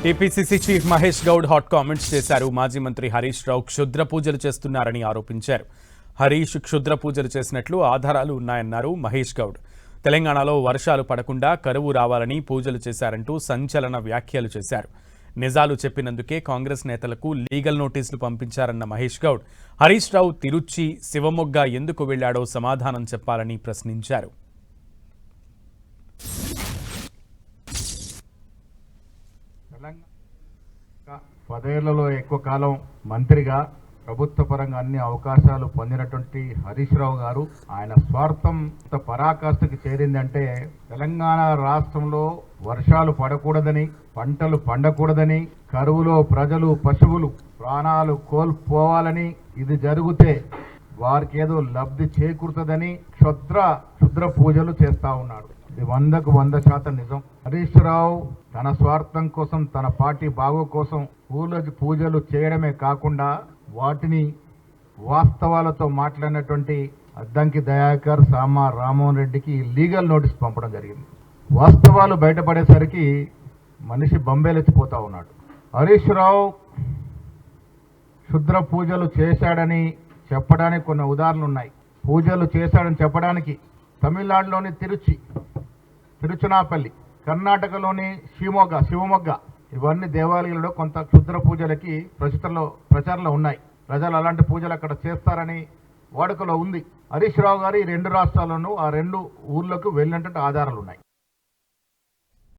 TPCC chief Mahesh Goud hot comments చేశారు. మాజీ మంత్రి హరీష్ రావు క్షుద్ర పూజలు చేస్తున్నారని ఆరోపించారు. హరీష్ క్షుద్ర పూజలు చేసినట్లు ఆధారాలు ఉన్నాయన్నారు మహేష్ గౌడ్. తెలంగాణలో వర్షాలు పడకుండా కరువు రావాలని పూజలు చేశారంటూ సంచలన వ్యాఖ్యలు చేశారు. నిజాలు చెప్పినందుకే కాంగ్రెస్ నేతలకు లీగల్ నోటీసులు పంపించారన్న మహేష్ గౌడ్ హరీష్ రావు తిరుచి, శివమొగ్గ ఎందుకు వెళ్లాడో సమాధానం చెప్పాలని ప్రశ్నించారు. పదేళ్లలో ఎక్కువ కాలం మంత్రిగా ప్రభుత్వ పరంగా అన్ని అవకాశాలు పొందినటువంటి హరీష్ రావు గారు ఆయన స్వార్థం పరాకాష్ఠకి చేరిందంటే తెలంగాణ రాష్ట్రంలో వర్షాలు పడకూడదని, పంటలు పండకూడదని, కరువులో ప్రజలు పశువులు ప్రాణాలు కోల్పోవాలని, ఇది జరిగితే వారికి ఏదో లబ్ధి చేకూరుతుందని క్షుద్ర పూజలు చేస్తా ఉన్నాడు. ఇది 100కు 100% నిజం. హరీష్ రావు తన స్వార్థం కోసం, తన పార్టీ బాగో కోసం పూజలు చేయడమే కాకుండా వాటిని వాస్తవాలతో మాట్లాడినటువంటి అద్దంకి దయాకర్, సామా రామ్మోహన్ రెడ్డికి లీగల్ నోటీస్ పంపడం జరిగింది. వాస్తవాలు బయటపడేసరికి మనిషి బొంబేలెత్తిపోతా ఉన్నాడు. హరీష్ రావు క్షుద్ర పూజలు చేశాడని చెప్పడానికి కొన్ని ఉదాహరణలు ఉన్నాయి. పూజలు చేశాడని చెప్పడానికి తమిళనాడులోని తిరుచునాపల్లి, కర్ణాటకలోని శివమొగ్గ ఇవన్నీ దేవాలయాలలో కొంత క్షుద్ర పూజలకి ప్రచారంలో ఉన్నాయి. ప్రజలు అలాంటి పూజలు అక్కడ చేస్తారని వాడుకలో ఉంది. హరీష్ రావు గారు ఈ 2 రాష్ట్రాల్లోనూ ఆ 2 ఊర్లకు వెళ్ళినటువంటి ఆధారాలు ఉన్నాయి.